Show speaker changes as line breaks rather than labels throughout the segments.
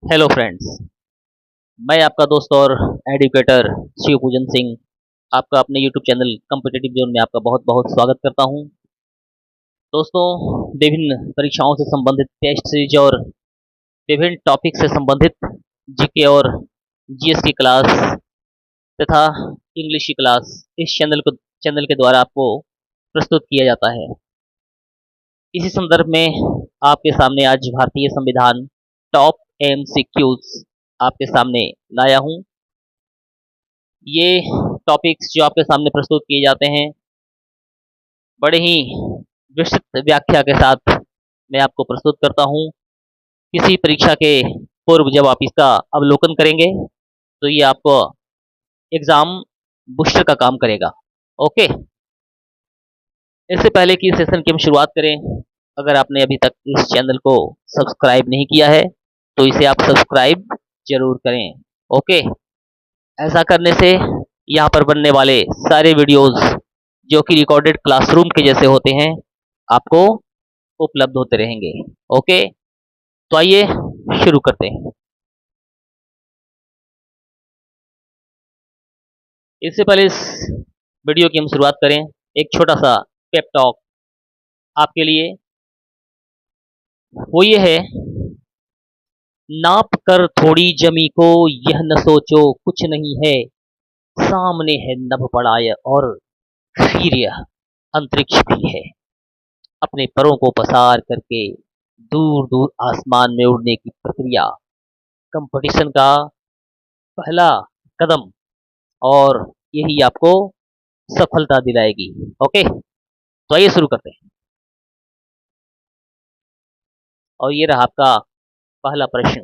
Hello friends. मैं आपका दोस्त और एडुकेटर शिव पूजन सिंह आपका अपने यूट्यूब चैनल कॉम्पिटिटिव जोन में आपका बहुत बहुत स्वागत करता हूं। दोस्तों, विभिन्न परीक्षाओं से संबंधित टेस्ट सीरीज और विभिन्न टॉपिक से संबंधित जीके और जीएस की क्लास तथा इंग्लिश की क्लास इस चैनल के द्वारा आपको प्रस्तुत किया जाता है। इसी संदर्भ में आपके सामने आज भारतीय संविधान टॉप एमसीक्यूज आपके सामने लाया हूं। ये टॉपिक्स जो आपके सामने प्रस्तुत किए जाते हैं बड़े ही विस्तृत व्याख्या के साथ मैं आपको प्रस्तुत करता हूं। किसी परीक्षा के पूर्व जब आप इसका अवलोकन करेंगे तो ये आपको एग्जाम बूस्टर का काम करेगा। ओके, इससे पहले कि सेशन की हम शुरुआत करें, अगर आपने अभी तक इस चैनल को सब्सक्राइब नहीं किया है तो इसे आप सब्सक्राइब जरूर करें। ओके, ऐसा करने से यहाँ पर बनने वाले सारे वीडियोस जो कि रिकॉर्डेड क्लासरूम के जैसे होते हैं आपको उपलब्ध होते रहेंगे। ओके, तो आइए शुरू करते हैं। इससे पहले इस वीडियो की हम शुरुआत करें, एक छोटा सा पेप टॉक आपके लिए। वो ये है, नाप कर थोड़ी जमी को यह न सोचो कुछ नहीं है, सामने है नभ पड़ा और फिर यह अंतरिक्ष भी है। अपने परों को पसार करके दूर दूर आसमान में उड़ने की प्रक्रिया कंपटीशन का पहला कदम, और यही आपको सफलता दिलाएगी। ओके, तो आइए शुरू करते हैं। और ये रहा आपका पहला प्रश्न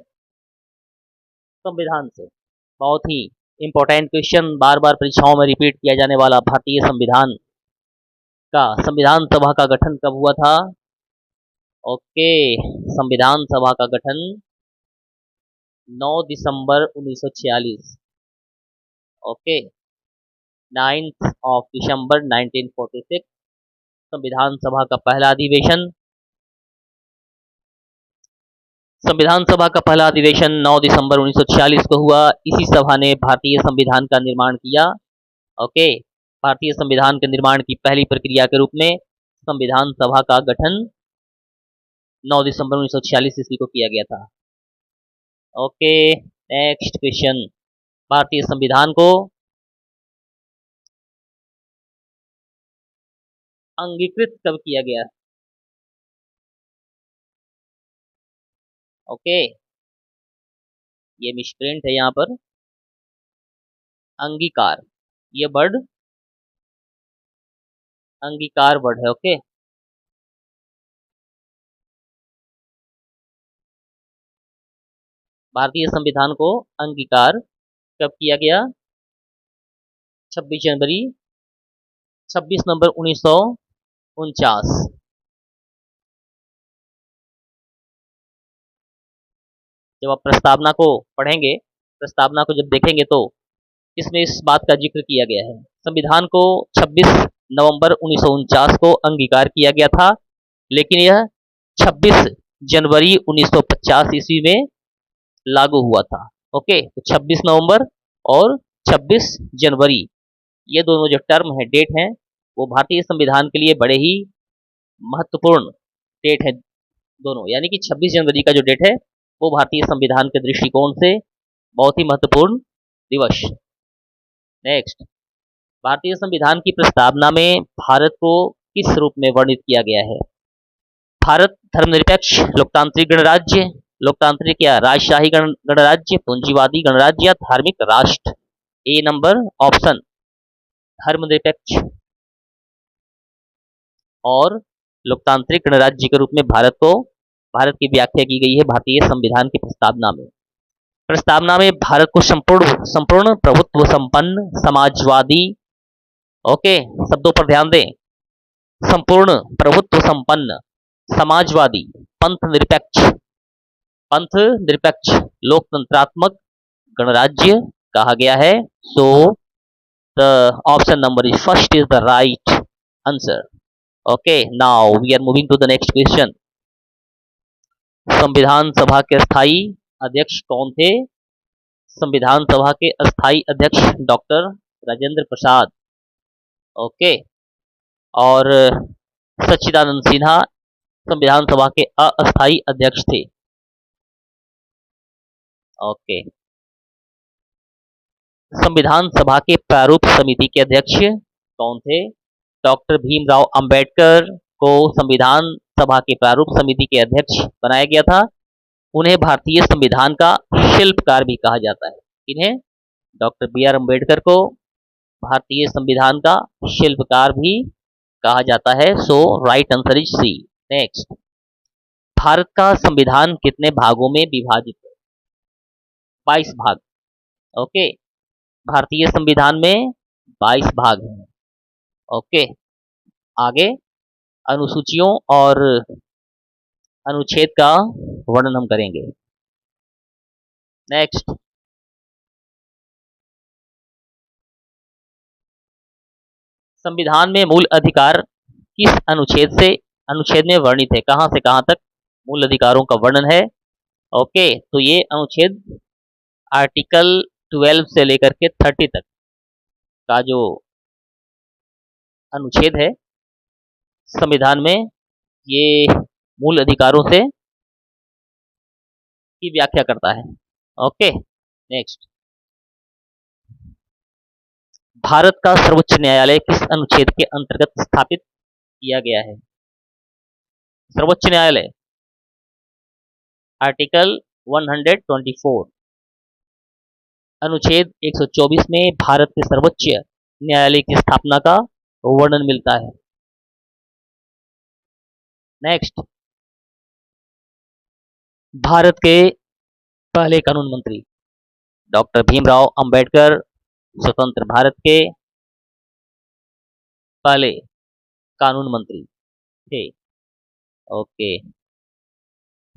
संविधान से। बहुत ही इंपॉर्टेंट क्वेश्चन, बार बार परीक्षाओं में रिपीट किया जाने वाला। भारतीय संविधान सभा का गठन कब हुआ था? ओके, संविधान सभा का गठन 9 दिसंबर 1946। ओके, 9th of December 1946 संविधान सभा का पहला अधिवेशन। संविधान सभा का पहला अधिवेशन 9 दिसंबर 1946 को हुआ। इसी सभा ने भारतीय संविधान का निर्माण किया। ओके, भारतीय संविधान के निर्माण की पहली प्रक्रिया के रूप में संविधान सभा का गठन 9 दिसंबर 1946 ईस्वी को किया गया था। ओके, नेक्स्ट क्वेश्चन, भारतीय संविधान को अंगीकृत कब किया गया? ओके, ये मिसप्रिंट है यहाँ पर, अंगीकार, ये वर्ड अंगीकार वर्ड है। ओके, भारतीय संविधान को अंगीकार कब किया गया? 26 जनवरी 26 नवंबर 1949। जब आप प्रस्तावना को पढ़ेंगे, प्रस्तावना को जब देखेंगे तो इसमें इस बात का जिक्र किया गया है। संविधान को 26 नवंबर 1949 को अंगीकार किया गया था, लेकिन यह 26 जनवरी 1950 ईस्वी में लागू हुआ था। ओके, तो 26 नवंबर और 26 जनवरी ये दोनों जो टर्म है, डेट हैं, वो भारतीय संविधान के लिए बड़े ही महत्वपूर्ण डेट है दोनों। यानी कि 26 जनवरी का जो डेट है वो भारतीय संविधान के दृष्टिकोण से बहुत ही महत्वपूर्ण दिवस। नेक्स्ट, भारतीय संविधान की प्रस्तावना में भारत को किस रूप में वर्णित किया गया है? भारत धर्मनिरपेक्ष लोकतांत्रिक गणराज्य, लोकतांत्रिक या राजशाही गणराज्य, पूंजीवादी गणराज्य या धार्मिक राष्ट्र? ए नंबर ऑप्शन धर्मनिरपेक्ष और लोकतांत्रिक गणराज्य के रूप में भारत की व्याख्या की गई है भारतीय संविधान की प्रस्तावना में। प्रस्तावना में भारत को संपूर्ण प्रभुत्व संपन्न समाजवादी, ओके, शब्दों पर ध्यान दें, संपूर्ण प्रभुत्व संपन्न समाजवादी पंथ निरपेक्ष लोकतंत्रात्मक गणराज्य कहा गया है। So the option number is first is the right answer. Okay, now we are moving to the next question. संविधान सभा के स्थायी अध्यक्ष कौन थे? संविधान सभा के अस्थाई अध्यक्ष डॉक्टर राजेंद्र प्रसाद। ओके। और सच्चिदानंद सिन्हा संविधान सभा के अस्थाई अध्यक्ष थे। ओके। संविधान सभा के प्रारूप समिति के अध्यक्ष कौन थे? डॉक्टर भीमराव अंबेडकर को संविधान सभा के प्रारूप समिति के अध्यक्ष बनाया गया था। उन्हें भारतीय संविधान का शिल्पकार भी कहा जाता है। इन्हें डॉक्टर बी आर अम्बेडकर को भारतीय संविधान का शिल्पकार भी कहा जाता है। So right answer is C. Next, Bharat का संविधान कितने भागों में विभाजित है? 22 भाग। ओके, भारतीय संविधान में 22 भाग हैं। ओके, आगे अनुसूचियों और अनुच्छेद का वर्णन हम करेंगे। नेक्स्ट, संविधान में मूल अधिकार किस अनुच्छेद में वर्णित है? कहां से कहां तक मूल अधिकारों का वर्णन है? ओके, तो ये अनुच्छेद आर्टिकल 12 से लेकर के 30 तक का जो अनुच्छेद है संविधान में, ये मूल अधिकारों से की व्याख्या करता है। ओके, नेक्स्ट, भारत का सर्वोच्च न्यायालय किस अनुच्छेद के अंतर्गत स्थापित किया गया है? सर्वोच्च न्यायालय आर्टिकल 124 अनुच्छेद 124 में भारत के सर्वोच्च न्यायालय की स्थापना का वर्णन मिलता है। नेक्स्ट, भारत के पहले कानून मंत्री डॉक्टर भीमराव अंबेडकर स्वतंत्र भारत के पहले कानून मंत्री थे। ओके,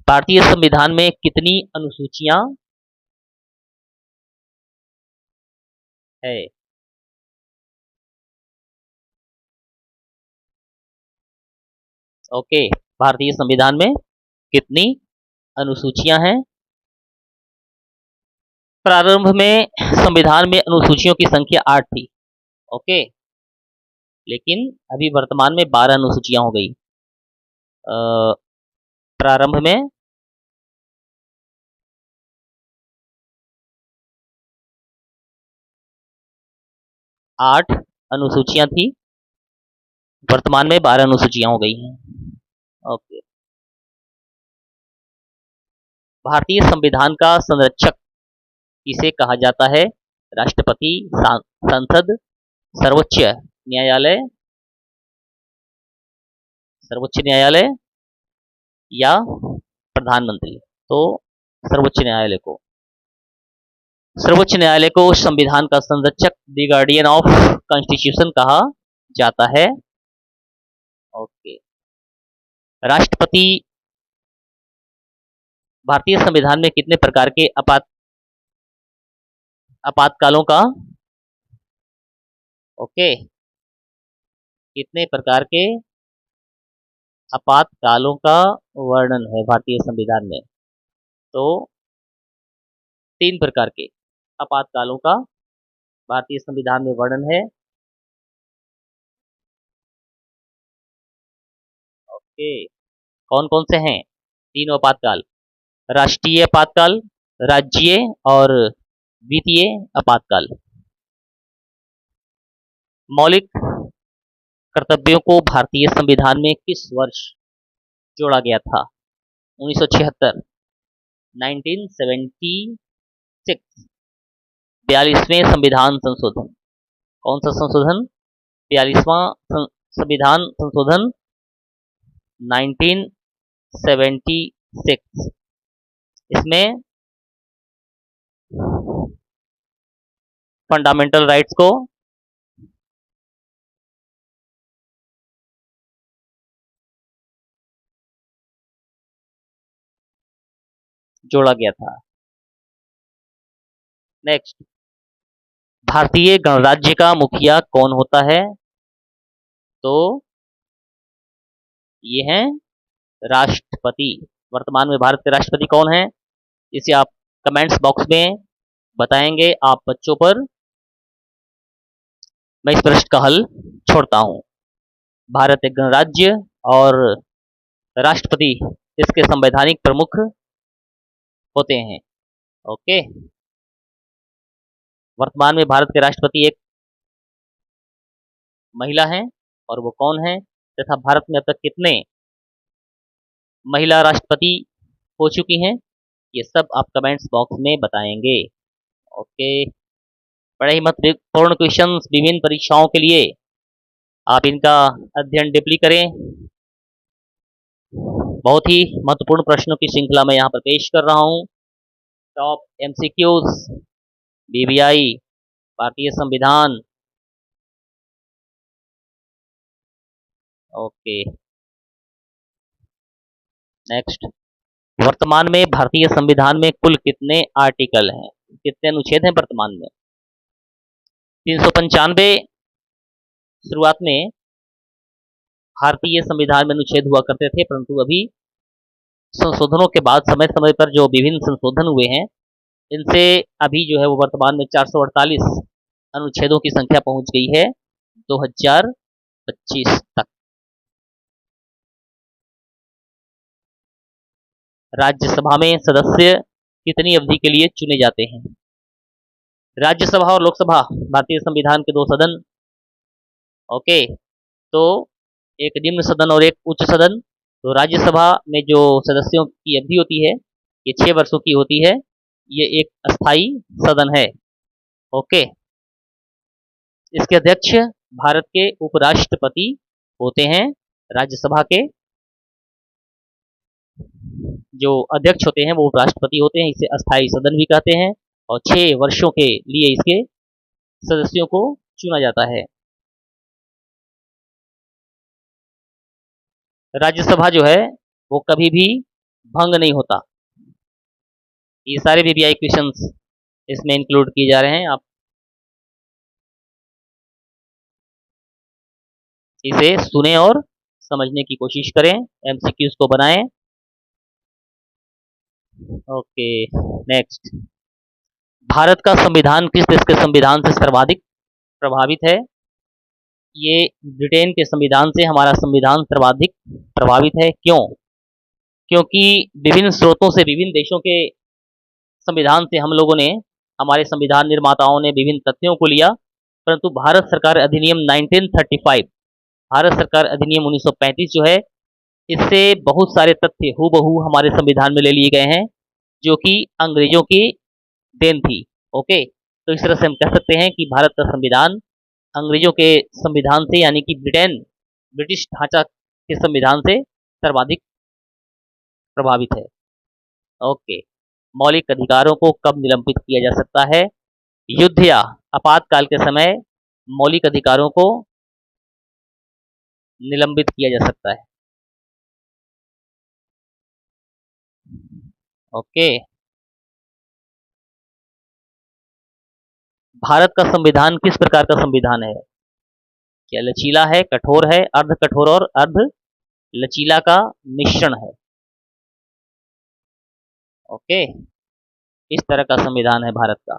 भारतीय संविधान में कितनी अनुसूचियां है? ओके, भारतीय संविधान में कितनी अनुसूचियां हैं? प्रारंभ में संविधान में अनुसूचियों की संख्या 8 थी। ओके, लेकिन अभी वर्तमान में 12 अनुसूचियां हो गई। प्रारंभ में 8 अनुसूचियां थी, वर्तमान में 12 अनुसूचियां हो गई हैं। ओके, भारतीय संविधान का संरक्षक किसे कहा जाता है? राष्ट्रपति, संसद, सर्वोच्च न्यायालय या प्रधानमंत्री? तो सर्वोच्च न्यायालय को संविधान का संरक्षक, द गार्डियन ऑफ कॉन्स्टिट्यूशन कहा जाता है। ओके, राष्ट्रपति भारतीय संविधान में कितने प्रकार के आपातकालों का कितने प्रकार के आपातकालों का वर्णन है भारतीय संविधान में? तो 3 प्रकार के आपातकालों का भारतीय संविधान में वर्णन है। ओके, कौन कौन से हैं तीनों आपातकाल? राष्ट्रीय आपातकाल, राज्यीय और द्वितीय आपातकाल। मौलिक कर्तव्यों को भारतीय संविधान में किस वर्ष जोड़ा गया था? 1976, 1976, 42वें संविधान संशोधन। कौन सा संशोधन? 42वां संविधान संशोधन 1976। इसमें फंडामेंटल राइट्स को जोड़ा गया था। नेक्स्ट, भारतीय गणराज्य का मुखिया कौन होता है? तो ये हैं राष्ट्रपति। वर्तमान में भारत के राष्ट्रपति कौन है? इसे आप कमेंट्स बॉक्स में बताएंगे आप बच्चों पर, मैं इस प्रश्न का हल छोड़ता हूँ। भारत एक गणराज्य और राष्ट्रपति इसके संवैधानिक प्रमुख होते हैं। ओके, वर्तमान में भारत के राष्ट्रपति एक महिला हैं और वो कौन है, तथा भारत में अब तक कितने महिला राष्ट्रपति हो चुकी हैं, ये सब आप कमेंट्स बॉक्स में बताएंगे। ओके, बड़े ही महत्वपूर्ण क्वेश्चंस विभिन्न परीक्षाओं के लिए आप इनका अध्ययन डीपली करें। बहुत ही महत्वपूर्ण प्रश्नों की श्रृंखला मैं यहाँ पर पेश कर रहा हूँ। टॉप एमसीक्यूज, बीबीआई, भारतीय संविधान। ओके, नेक्स्ट, वर्तमान में भारतीय संविधान में कुल कितने आर्टिकल हैं, कितने अनुच्छेद हैं वर्तमान में? 395 शुरुआत में भारतीय संविधान में अनुच्छेद हुआ करते थे, परंतु अभी संशोधनों के बाद समय समय पर जो विभिन्न संशोधन हुए हैं, इनसे अभी जो है वो वर्तमान में 448 अनुच्छेदों की संख्या पहुंच गई है 2025 तक। राज्यसभा में सदस्य कितनी अवधि के लिए चुने जाते हैं? राज्यसभा और लोकसभा भारतीय संविधान के दो सदन। ओके, तो एक निम्न सदन और एक उच्च सदन। तो राज्यसभा में जो सदस्यों की अवधि होती है ये 6 वर्षों की होती है, ये एक अस्थाई सदन है। ओके, इसके अध्यक्ष भारत के उपराष्ट्रपति होते हैं। राज्यसभा के जो अध्यक्ष होते हैं वो उपराष्ट्रपति होते हैं, इसे अस्थाई सदन भी कहते हैं, और 6 वर्षों के लिए इसके सदस्यों को चुना जाता है। राज्यसभा जो है वो कभी भी भंग नहीं होता। ये सारे बीबीआई क्वेश्चंस इसमें इंक्लूड किए जा रहे हैं, आप इसे सुने और समझने की कोशिश करें, एमसीक्यूज को बनाएं। ओके, नेक्स्ट, भारत का संविधान किस देश के संविधान से सर्वाधिक प्रभावित है? ये ब्रिटेन के संविधान से हमारा संविधान सर्वाधिक प्रभावित है। क्यों? क्योंकि विभिन्न स्रोतों से, विभिन्न देशों के संविधान से हम लोगों ने, हमारे संविधान निर्माताओं ने विभिन्न तथ्यों को लिया, परंतु भारत सरकार अधिनियम 1935, भारत सरकार अधिनियम 1935 जो है, इससे बहुत सारे तथ्य हूबहू हमारे संविधान में ले लिए गए हैं, जो कि अंग्रेजों की देन थी। ओके, तो इस तरह से हम कह सकते हैं कि भारत का संविधान अंग्रेजों के संविधान से, यानी कि ब्रिटिश ढांचा के संविधान से सर्वाधिक प्रभावित है। ओके, मौलिक अधिकारों को कब निलंबित किया जा सकता है? युद्ध या आपातकाल के समय मौलिक अधिकारों को निलंबित किया जा सकता है। ओके, भारत का संविधान किस प्रकार का संविधान है? क्या लचीला है, कठोर है, अर्ध कठोर और अर्ध लचीला का मिश्रण है? ओके, इस तरह का संविधान है भारत का।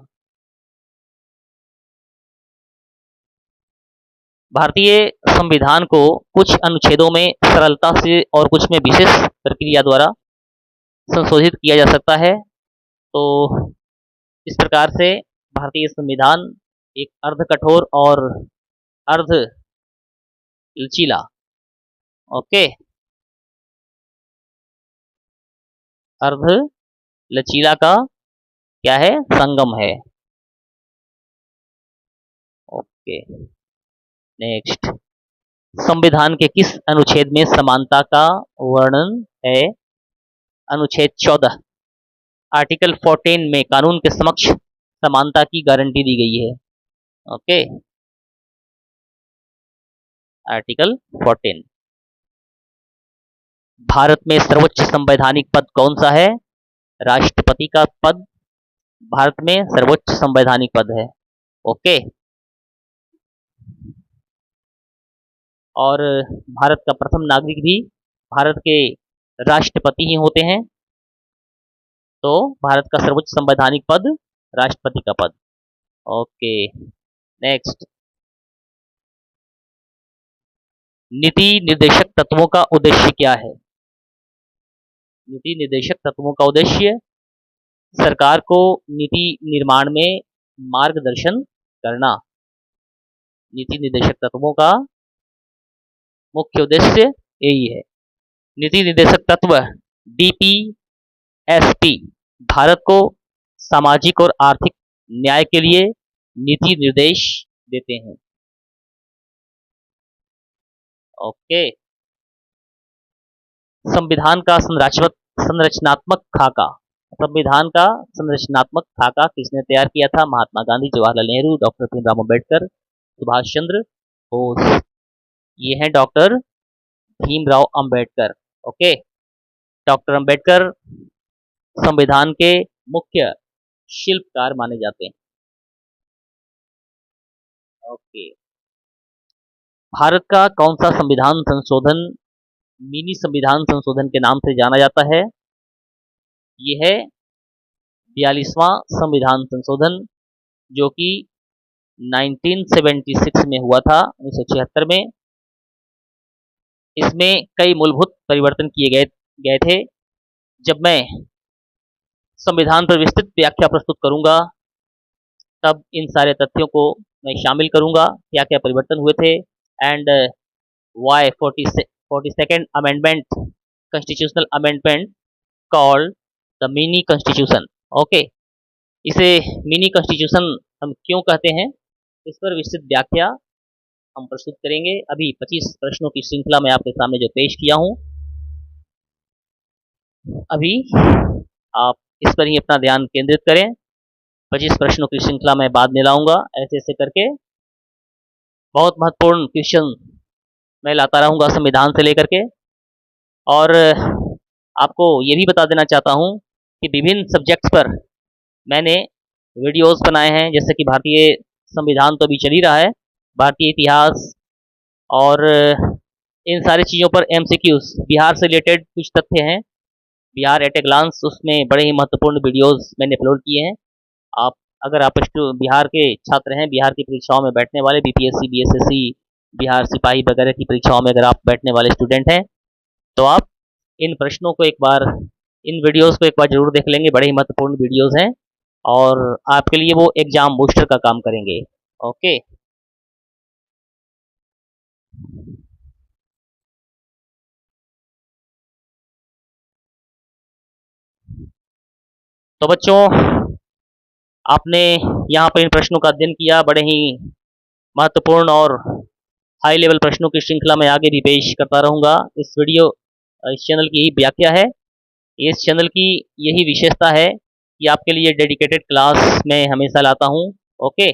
भारतीय संविधान को कुछ अनुच्छेदों में सरलता से और कुछ में विशेष प्रक्रिया द्वारा संशोधित किया जा सकता है। तो इस प्रकार से भारतीय संविधान एक अर्ध कठोर और अर्ध लचीला, ओके, अर्ध लचीला का क्या है? संगम है। ओके, नेक्स्ट, संविधान के किस अनुच्छेद में समानता का वर्णन है? अनुच्छेद 14, आर्टिकल 14 में कानून के समक्ष समानता की गारंटी दी गई है। Okay, article 14। भारत में सर्वोच्च संवैधानिक पद कौन सा है? राष्ट्रपति का पद भारत में सर्वोच्च संवैधानिक पद है। ओके, और भारत का प्रथम नागरिक भी भारत के राष्ट्रपति ही होते हैं। तो भारत का सर्वोच्च संवैधानिक पद राष्ट्रपति का पद। Okay, next. नीति निर्देशक तत्वों का उद्देश्य क्या है? नीति निर्देशक तत्वों का उद्देश्य सरकार को नीति निर्माण में मार्गदर्शन करना। नीति निर्देशक तत्वों का मुख्य उद्देश्य यही है। नीति निर्देशक तत्व DPSP भारत को सामाजिक और आर्थिक न्याय के लिए नीति निर्देश देते हैं। ओके, संविधान का संरचनात्मक खाका। संविधान का संरचनात्मक खाका किसने तैयार किया था? महात्मा गांधी, जवाहरलाल नेहरू, डॉक्टर भीमराव अम्बेडकर, सुभाष चंद्र बोस। ये हैं doctor Bhimrao Ambedkar. Okay, doctor Ambedkar संविधान के मुख्य शिल्पकार माने जाते हैं। ओके, भारत का कौन सा संविधान संशोधन मिनी संविधान संशोधन के नाम से जाना जाता है? ये है 42वां संविधान संशोधन, जो कि 1976 में हुआ था, 1976 में। इसमें कई मूलभूत परिवर्तन किए गए थे। जब मैं संविधान पर विस्तृत व्याख्या प्रस्तुत करूंगा, तब इन सारे तथ्यों को मैं शामिल करूंगा, क्या क्या परिवर्तन हुए थे, and why 42nd amendment, constitutional amendment called the mini constitution. Okay, इसे मिनी कॉन्स्टिट्यूशन हम क्यों कहते हैं, इस पर विस्तृत व्याख्या हम प्रस्तुत करेंगे। अभी 25 प्रश्नों की श्रृंखला मैं आपके सामने जो पेश किया हूं, अभी आप इस पर ही अपना ध्यान केंद्रित करें। 25 प्रश्नों की श्रृंखला मैं बाद में लाऊंगा, ऐसे ऐसे करके बहुत महत्वपूर्ण क्वेश्चन मैं लाता रहूंगा संविधान से लेकर के। और आपको ये भी बता देना चाहता हूं कि विभिन्न सब्जेक्ट्स पर मैंने वीडियोस बनाए हैं, जैसे कि भारतीय संविधान तो अभी चल ही रहा है, भारतीय इतिहास, और इन सारी चीज़ों पर MCQs, बिहार से रिलेटेड कुछ तथ्य हैं, बिहार एट ए ग्लांस, उसमें बड़े ही महत्वपूर्ण वीडियोस मैंने अपलोड किए हैं। अगर आप बिहार के छात्र हैं, बिहार की परीक्षाओं में बैठने वाले, BPSC, BSSC, बिहार सिपाही वगैरह की परीक्षाओं में अगर आप बैठने वाले स्टूडेंट हैं, तो आप इन प्रश्नों को एक बार, इन वीडियोस को एक बार जरूर देख लेंगे। बड़े ही महत्वपूर्ण वीडियोस हैं और आपके लिए वो एग्जाम बूस्टर का काम करेंगे। ओके, तो बच्चों, आपने यहाँ पर इन प्रश्नों का अध्ययन किया। बड़े ही महत्वपूर्ण और हाई लेवल प्रश्नों की श्रृंखला मैं आगे भी पेश करता रहूँगा। इस चैनल की यही व्याख्या है, इस चैनल की यही विशेषता है कि आपके लिए डेडिकेटेड क्लास मैं हमेशा लाता हूँ। ओके,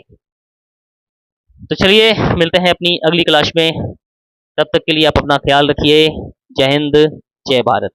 तो चलिए मिलते हैं अपनी अगली क्लास में। तब तक के लिए आप अपना ख्याल रखिए। जय हिंद, जय भारत।